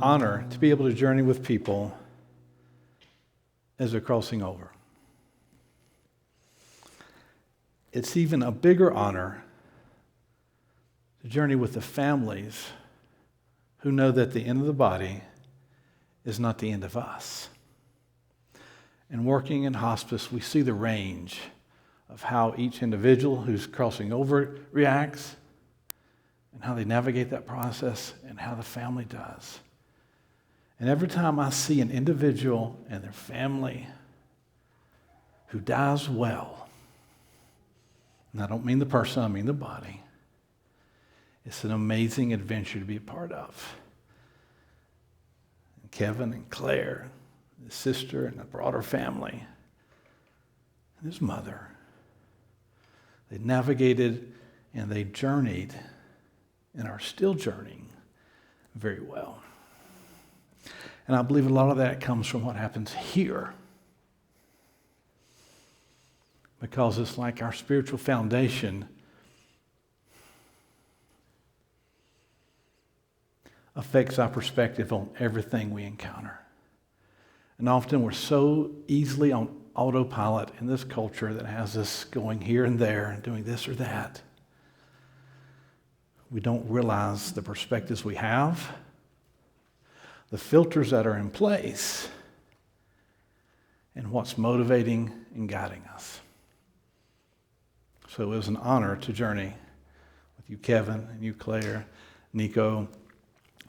honor to be able to journey with people as they're crossing over. It's even a bigger honor to journey with the families who know that the end of the body is not the end of us. And working in hospice, we see the range of how each individual who's crossing over reacts and how they navigate that process and how the family does. And every time I see an individual and their family who dies well, and I don't mean the person, I mean the body, it's an amazing adventure to be a part of. And Kevin and Claire, his sister and the broader family, and his mother, they navigated and they journeyed and are still journeying very well. And I believe a lot of that comes from what happens here. Because it's like our spiritual foundation affects our perspective on everything we encounter. And often we're so easily on autopilot in this culture that has us going here and there and doing this or that. We don't realize the perspectives we have, the filters that are in place, and what's motivating and guiding us. So it was an honor to journey with you, Kevin, and you, Claire, Nico,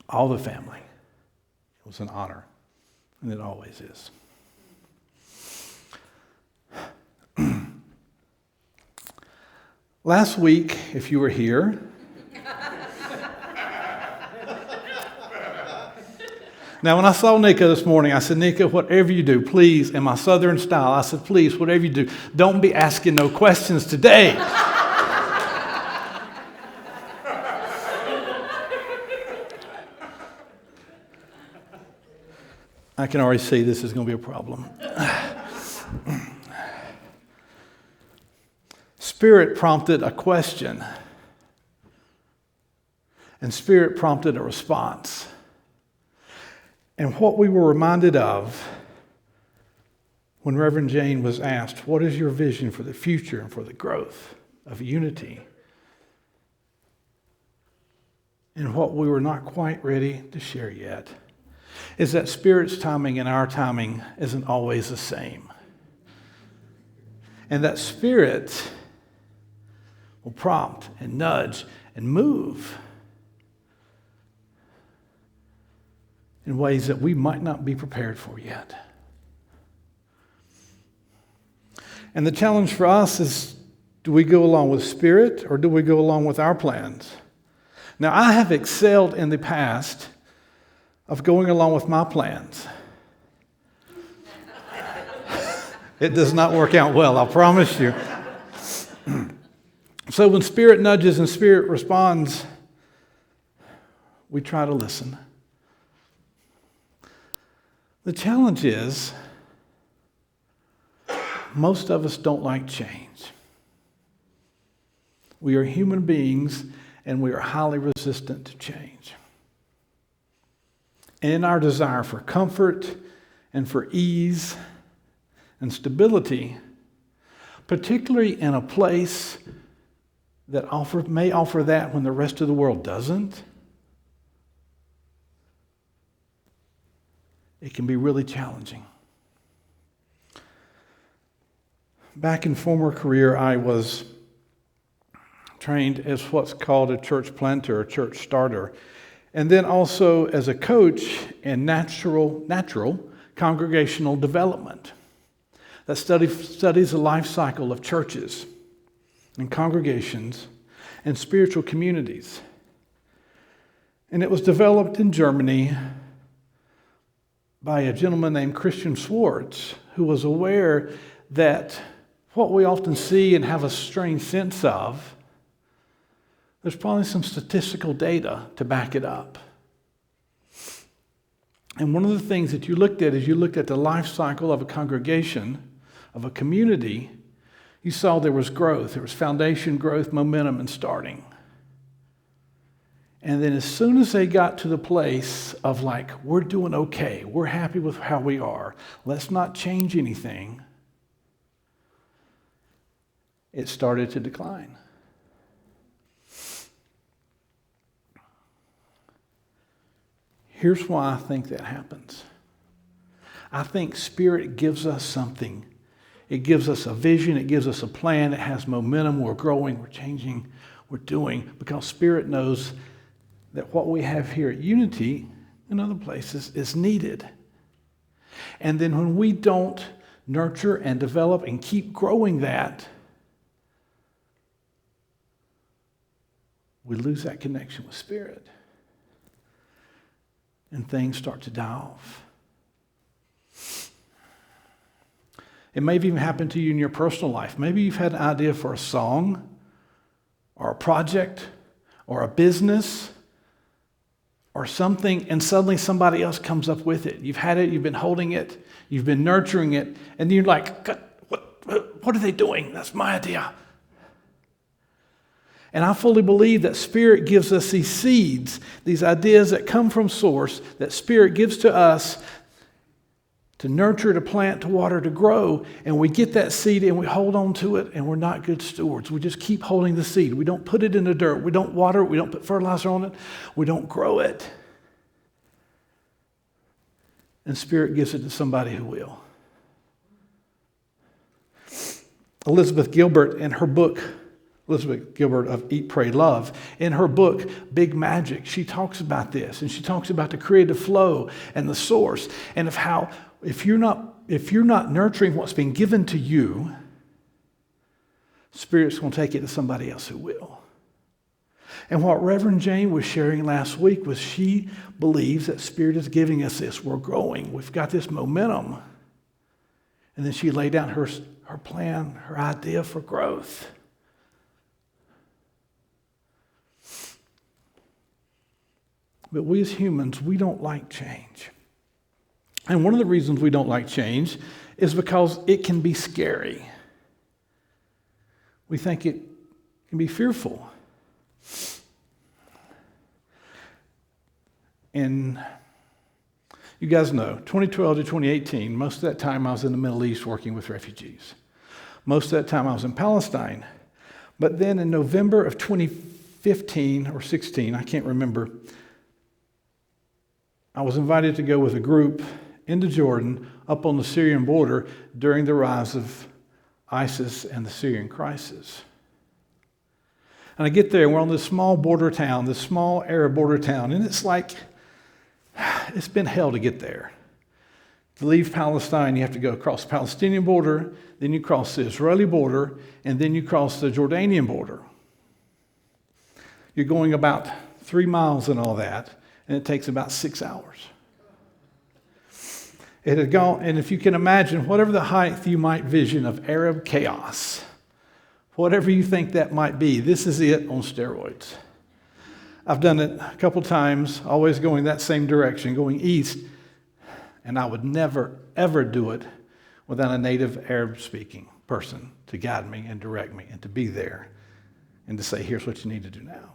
all the family. It was an honor, and it always is. Last week, if you were here, now when I saw Nika this morning, I said, Nika, whatever you do, please, in my southern style, I said, please, whatever you do, don't be asking no questions today. I can already see this is going to be a problem. Spirit prompted a question, and Spirit prompted a response. And what we were reminded of when Reverend Jane was asked, what is your vision for the future and for the growth of unity? And what we were not quite ready to share yet is that Spirit's timing and our timing isn't always the same. And that Spirit will prompt and nudge and move in ways that we might not be prepared for yet. And the challenge for us is, do we go along with Spirit or do we go along with our plans? Now, I have excelled in the past of going along with my plans. It does not work out well, I promise you. So when Spirit nudges and Spirit responds, we try to listen. The challenge is, most of us don't like change. We are human beings and we are highly resistant to change. And in our desire for comfort and for ease and stability, particularly in a place that may offer that when the rest of the world doesn't, it can be really challenging. Back in former career, I was trained as what's called a church planter, a church starter, and then also as a coach in natural congregational development that studies the life cycle of churches and congregations and spiritual communities. And it was developed in Germany by a gentleman named Christian Schwartz, who was aware that what we often see and have a strange sense of, there's probably some statistical data to back it up. And one of the things that you looked at is you looked at the life cycle of a congregation, of a community. You saw there was growth. There was foundation, growth, momentum, and starting. And then as soon as they got to the place of like, we're doing okay, we're happy with how we are, let's not change anything, it started to decline. Here's why I think that happens. I think Spirit gives us something. It gives us a vision. It gives us a plan. It has momentum. We're growing. We're changing. We're doing. Because Spirit knows that what we have here at Unity and other places is needed. And then when we don't nurture and develop and keep growing that, we lose that connection with Spirit. And things start to die off. It may have even happened to you in your personal life. Maybe you've had an idea for a song or a project or a business or something, and suddenly somebody else comes up with it. You've had it, you've been holding it, you've been nurturing it, and you're like, what are they doing? That's my idea. And I fully believe that Spirit gives us these seeds, these ideas that come from source, that Spirit gives to us to nurture, to plant, to water, to grow. And we get that seed and we hold on to it, and we're not good stewards. We just keep holding the seed. We don't put it in the dirt. We don't water it. We don't put fertilizer on it. We don't grow it. And Spirit gives it to somebody who will. Elizabeth Gilbert, in her book, Elizabeth Gilbert of Eat, Pray, Love, in her book, Big Magic, she talks about this, and she talks about the creative flow and the source, and of how if you're not nurturing what's been given to you, Spirit's going to take it to somebody else who will. And what Reverend Jane was sharing last week was she believes that Spirit is giving us this. We're growing. We've got this momentum. And then she laid out her plan, her idea for growth. But we as humans, we don't like change. And one of the reasons we don't like change is because it can be scary. We think it can be fearful. And you guys know, 2012 to 2018, most of that time I was in the Middle East working with refugees. Most of that time I was in Palestine. But then in November of 2015 or 16, I can't remember, I was invited to go with a group into Jordan up on the Syrian border during the rise of ISIS and the Syrian crisis. And I get there, and we're on this small border town, this small Arab border town, and it's like, it's been hell to get there. To leave Palestine, you have to go across the Palestinian border, then you cross the Israeli border, and then you cross the Jordanian border. You're going about 3 miles and all that, and it takes about 6 hours. It had gone, and if you can imagine, whatever the height you might vision of Arab chaos, whatever you think that might be, this is it on steroids. I've done it a couple times, always going that same direction, going east, and I would never, ever do it without a native Arab-speaking person to guide me and direct me and to be there and to say, here's what you need to do now.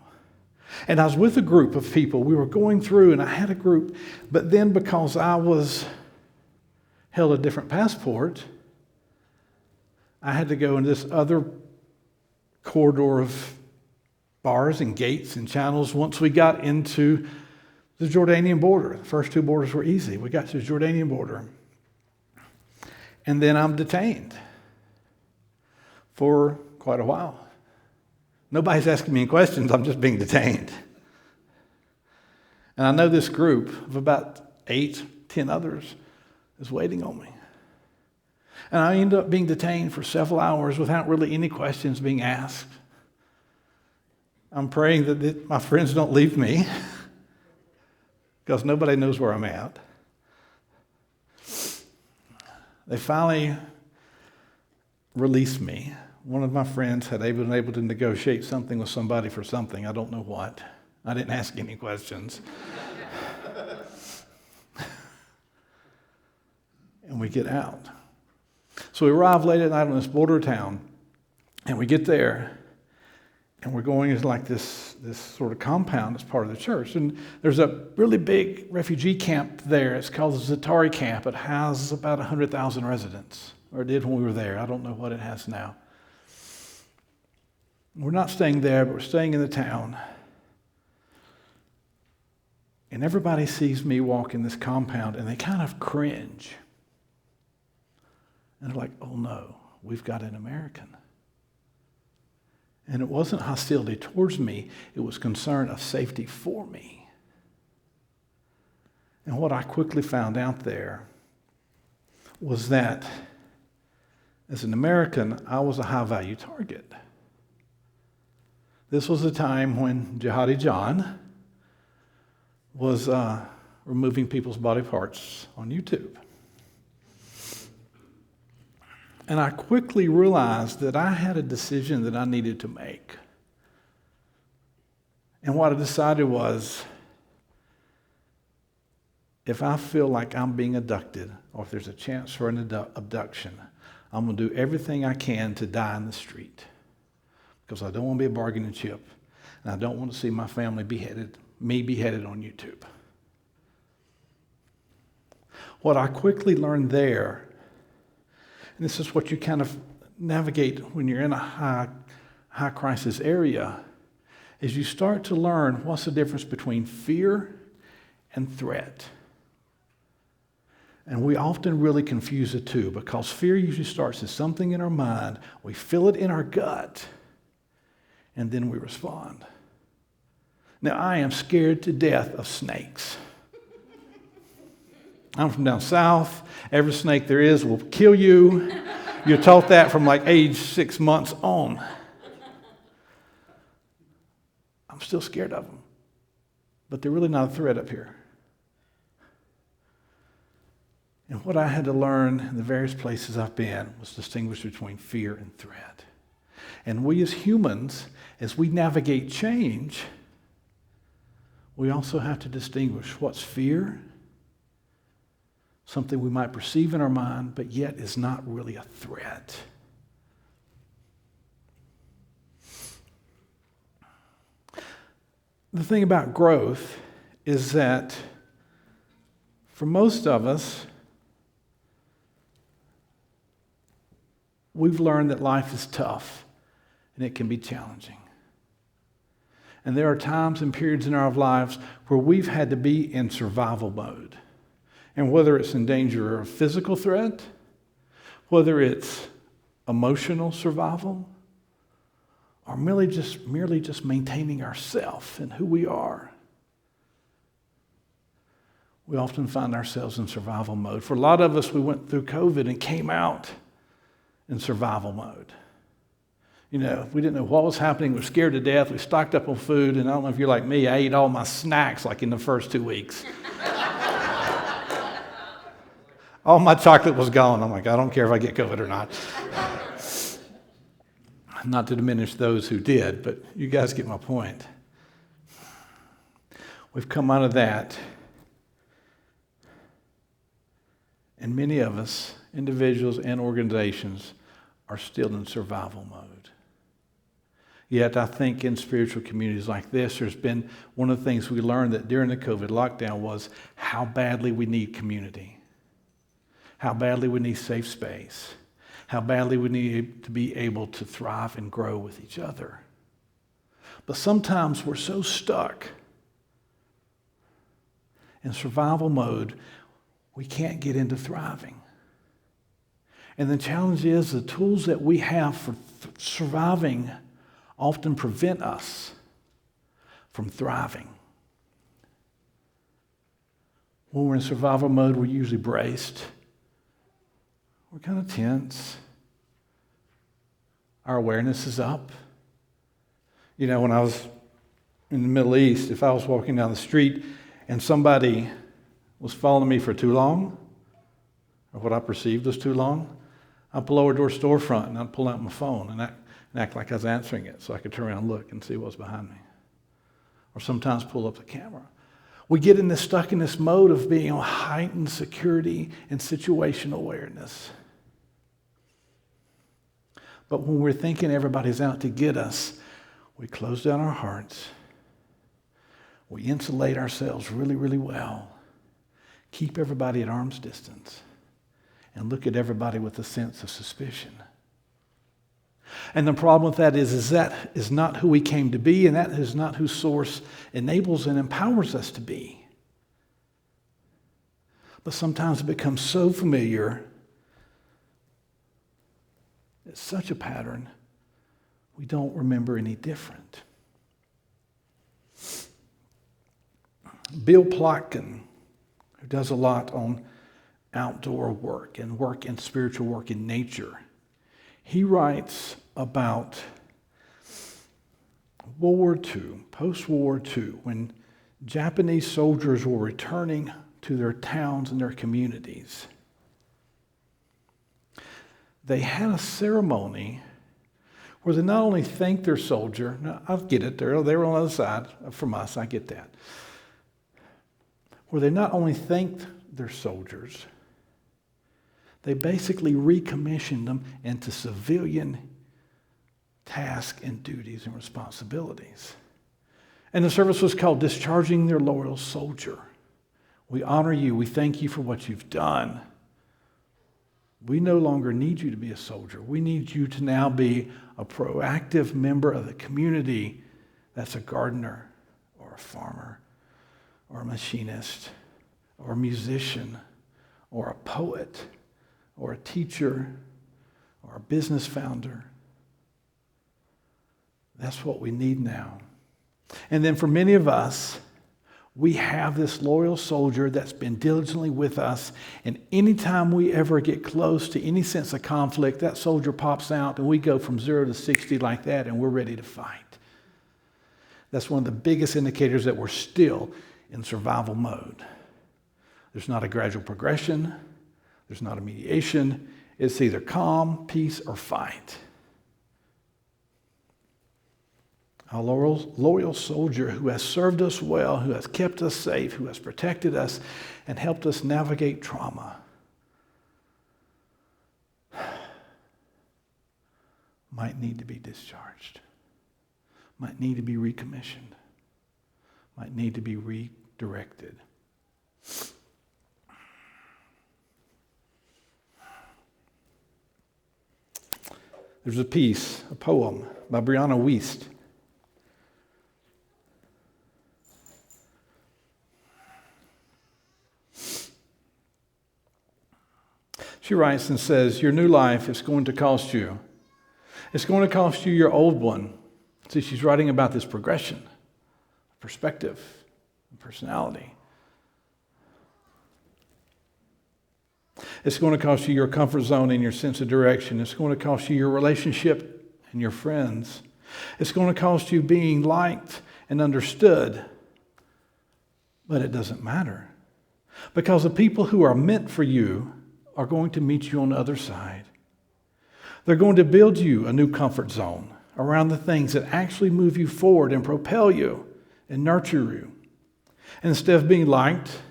And I was with a group of people. We were going through, and I had a group, but then because I held a different passport, I had to go in this other corridor of bars and gates and channels. Once we got into the Jordanian border, the first 2 borders were easy. We got to the Jordanian border. And then I'm detained for quite a while. Nobody's asking me any questions. I'm just being detained. And I know this group of about 8, 10 others is waiting on me. And I end up being detained for several hours without really any questions being asked. I'm praying that my friends don't leave me because nobody knows where I'm at. They finally released me. One of my friends had been able to negotiate something with somebody for something. I don't know what. I didn't ask any questions. And we get out. So we arrive late at night on this border town, and we get there, And we're going into like this sort of compound that's part of the church. And there's a really big refugee camp there. It's called the Zatari Camp. It has about 100,000 residents, or it did when we were there. I don't know what it has now. We're not staying there, but we're staying in the town. And everybody sees me walk in this compound, and they kind of cringe. And they're like, oh no, we've got an American. And it wasn't hostility towards me, it was concern of safety for me. And what I quickly found out there was that as an American, I was a high-value target. This was a time when Jihadi John was removing people's body parts on YouTube. And I quickly realized that I had a decision that I needed to make. And what I decided was, if I feel like I'm being abducted, or if there's a chance for an abduction, I'm going to do everything I can to die in the street. Because I don't want to be a bargaining chip, and I don't want to see my family beheaded on YouTube. What I quickly learned there, and this is what you kind of navigate when you're in a high crisis area, is you start to learn what's the difference between fear and threat. And we often really confuse the two, because fear usually starts as something in our mind, we feel it in our gut, and then we respond. Now, I am scared to death of snakes. I'm from down south. Every snake there is will kill you. You're taught that from like age 6 months on. I'm still scared of them. But they're really not a threat up here. And what I had to learn in the various places I've been was distinguish between fear and threat. And we as humans, as we navigate change, we also have to distinguish what's fear, something we might perceive in our mind, but yet is not really a threat. The thing about growth is that for most of us, we've learned that life is tough and it can be challenging. And there are times and periods in our lives where we've had to be in survival mode. And whether it's in danger of physical threat, whether it's emotional survival, or merely just maintaining ourselves and who we are, we often find ourselves in survival mode. For a lot of us, we went through COVID and came out in survival mode. You know, we didn't know what was happening. We were scared to death. We stocked up on food. And I don't know if you're like me, I ate all my snacks like in the first 2 weeks. All my chocolate was gone. I'm like, I don't care if I get COVID or not. Not to diminish those who did, but you guys get my point. We've come out of that. And many of us, individuals and organizations, are still in survival mode. Yet I think in spiritual communities like this, there's been one of the things we learned that during the COVID lockdown was how badly we need community, how badly we need safe space, how badly we need to be able to thrive and grow with each other. But sometimes we're so stuck in survival mode, we can't get into thriving. And the challenge is the tools that we have for surviving often prevent us from thriving. When we're in survival mode, we're usually braced. We're kind of tense. Our awareness is up. You know, when I was in the Middle East, if I was walking down the street and somebody was following me for too long, or what I perceived was too long, I'd pull over to a storefront and I'd pull out my phone and act like I was answering it so I could turn around and look and see what was behind me. Or sometimes pull up the camera. We get stuck in this mode of being on heightened security and situational awareness. But when we're thinking everybody's out to get us, We close down our hearts. We insulate ourselves really, really well. Keep everybody at arm's distance. And look at everybody with a sense of suspicion. And the problem with that is that is not who we came to be, and that is not who Source enables and empowers us to be. But sometimes it becomes so familiar, it's such a pattern, we don't remember any different. Bill Plotkin, who does a lot on outdoor work and spiritual work in nature, he writes about World War II, post-World War II, when Japanese soldiers were returning to their towns and their communities. They had a ceremony where they not only thanked their soldier, now I get it, they were on the other side from us, I get that, where they not only thanked their soldiers, they basically recommissioned them into civilian tasks and duties and responsibilities. And the service was called Discharging Their Loyal Soldier. We honor you. We thank you for what you've done. We no longer need you to be a soldier. We need you to now be a proactive member of the community that's a gardener or a farmer or a machinist or a musician or a poet or a teacher or a business founder. That's what we need now. And then for many of us, we have this loyal soldier that's been diligently with us, and anytime we ever get close to any sense of conflict, that soldier pops out and we go from 0 to 60 like that, and we're ready to fight. That's one of the biggest indicators that we're still in survival mode. There's not a gradual progression. There's not a mediation. It's either calm, peace, or fight. A loyal soldier who has served us well, who has kept us safe, who has protected us and helped us navigate trauma, might need to be discharged, might need to be recommissioned, might need to be redirected. There's a piece, a poem by Brianna Wiest. She writes and says, your new life is going to cost you. It's going to cost you your old one. See, she's writing about this progression, perspective, and personality. It's going to cost you your comfort zone and your sense of direction. It's going to cost you your relationship and your friends. It's going to cost you being liked and understood. But it doesn't matter. Because the people who are meant for you are going to meet you on the other side. They're going to build you a new comfort zone around the things that actually move you forward and propel you and nurture you. And instead of being liked,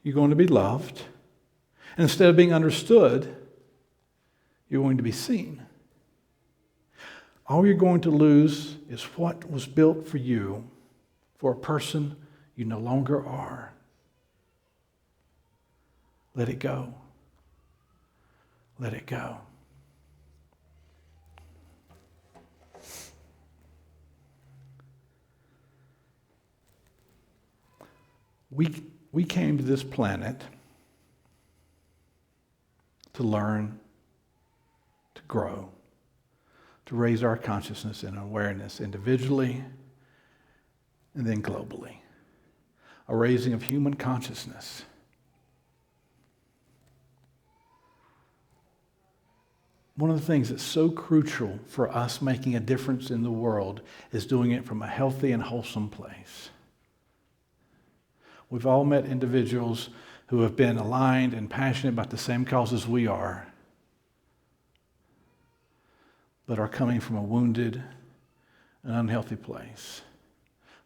you're going to be loved. And instead of being understood, you're going to be seen. All you're going to lose is what was built for you, for a person you no longer are. Let it go. Let it go. We came to this planet to learn, to grow, to raise our consciousness and awareness individually and then globally. A raising of human consciousness. One of the things that's so crucial for us making a difference in the world is doing it from a healthy and wholesome place. We've all met individuals who have been aligned and passionate about the same causes we are, but are coming from a wounded and unhealthy place.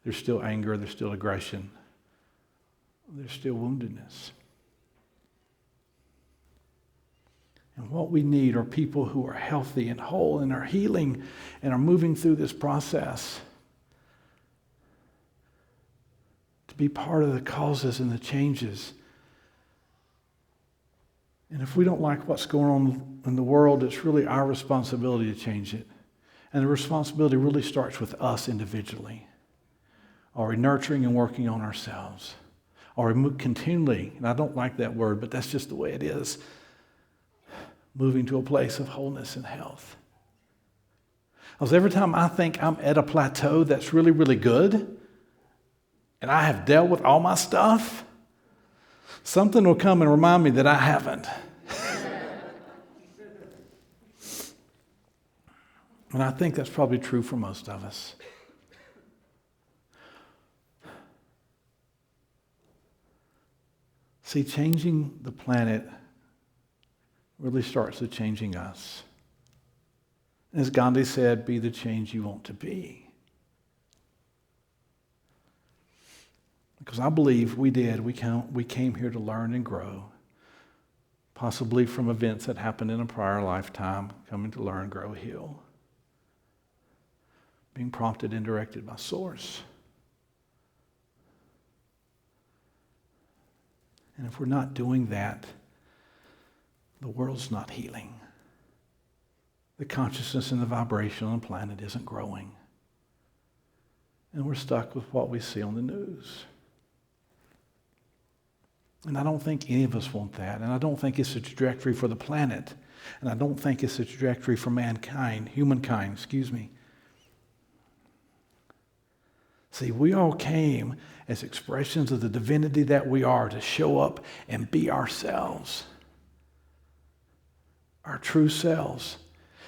There's still anger, there's still aggression, there's still woundedness. And what we need are people who are healthy and whole and are healing and are moving through this process to be part of the causes and the changes. And if we don't like what's going on in the world, it's really our responsibility to change it. And the responsibility really starts with us individually. Are we nurturing and working on ourselves? Are we continually, and I don't like that word, but that's just the way it is, moving to a place of wholeness and health? Because every time I think I'm at a plateau that's really, really good, and I have dealt with all my stuff, something will come and remind me that I haven't. And I think that's probably true for most of us. See, changing the planet really starts with changing us. As Gandhi said, be the change you want to be. Because I believe we did. We came here to learn and grow, possibly from events that happened in a prior lifetime, coming to learn, grow, heal, being prompted and directed by Source. And if we're not doing that, the world's not healing. The consciousness and the vibration on the planet isn't growing. And we're stuck with what we see on the news. And I don't think any of us want that. And I don't think it's a trajectory for the planet. And I don't think it's a trajectory for humankind. See, we all came as expressions of the divinity that we are to show up and be ourselves, our true selves.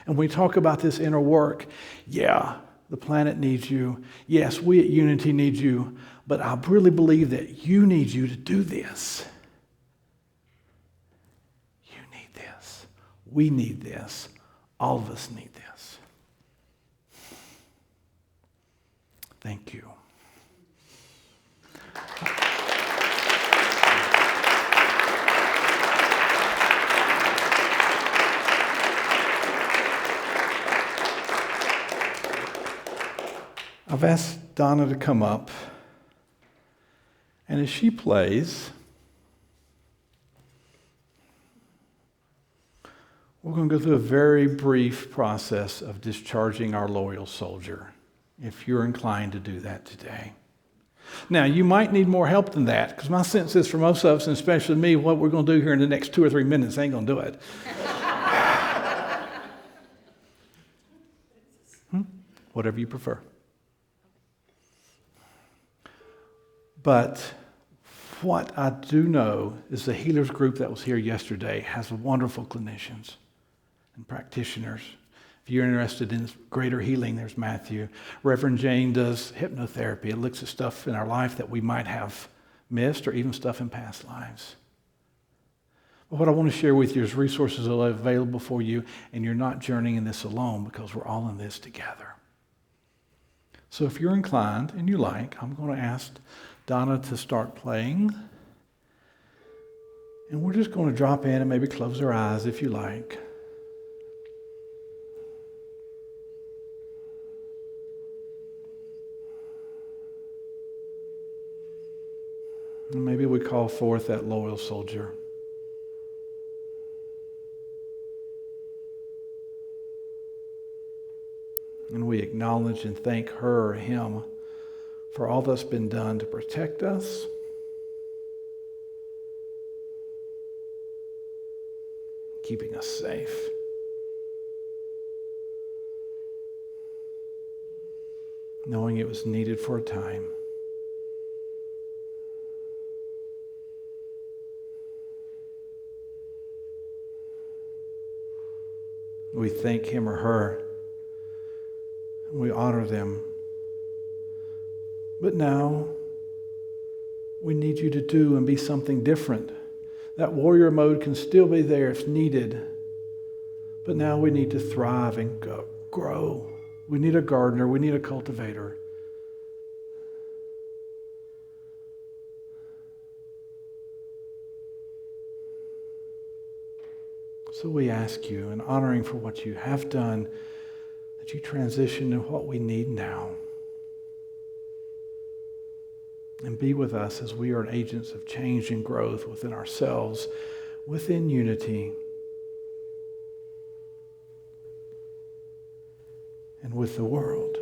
And when we talk about this inner work, yeah, the planet needs you. Yes, we at Unity need you. But I really believe that you need you to do this. You need this. We need this. All of us need this. Thank you. I've asked Donna to come up, and as she plays, we're going to go through a very brief process of discharging our loyal soldier, if you're inclined to do that today. Now, you might need more help than that, because my sense is for most of us, and especially me, what we're going to do here in the next 2 or 3 minutes ain't going to do it. Whatever you prefer. But what I do know is the healers group that was here yesterday has wonderful clinicians and practitioners. If you're interested in greater healing, there's Matthew. Reverend Jane does hypnotherapy. It looks at stuff in our life that we might have missed or even stuff in past lives. But what I want to share with you is resources that are available for you, and you're not journeying in this alone because we're all in this together. So if you're inclined and you like, I'm going to ask Donna to start playing. And we're just going to drop in and maybe close our eyes if you like. And maybe we call forth that loyal soldier. And we acknowledge and thank her or him for all that's been done to protect us, keeping us safe. Knowing it was needed for a time. We thank him or her. We honor them. But now, we need you to do and be something different. That warrior mode can still be there if needed. But now we need to thrive and grow. We need a gardener. We need a cultivator. So we ask you, in honoring for what you have done, that you transition to what we need now. And be with us as we are agents of change and growth within ourselves, within unity, and with the world.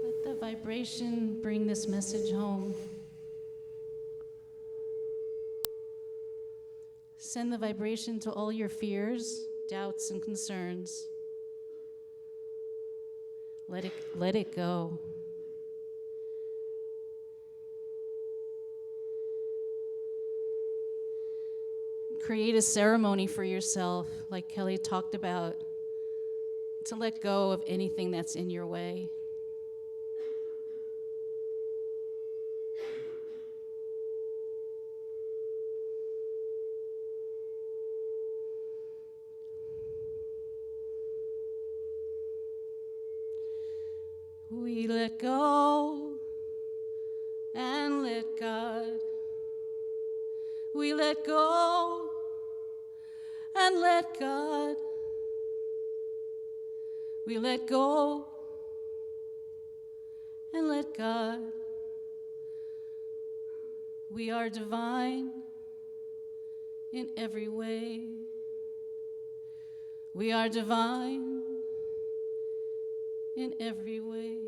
Let the vibration bring this message home. Send the vibration to all your fears, doubts, and concerns. Let it go. Create a ceremony for yourself, like Kelly talked about, to let go of anything that's in your way. We let go and let God. We let go and let God. We let go and let God. We are divine in every way. We are divine in every way.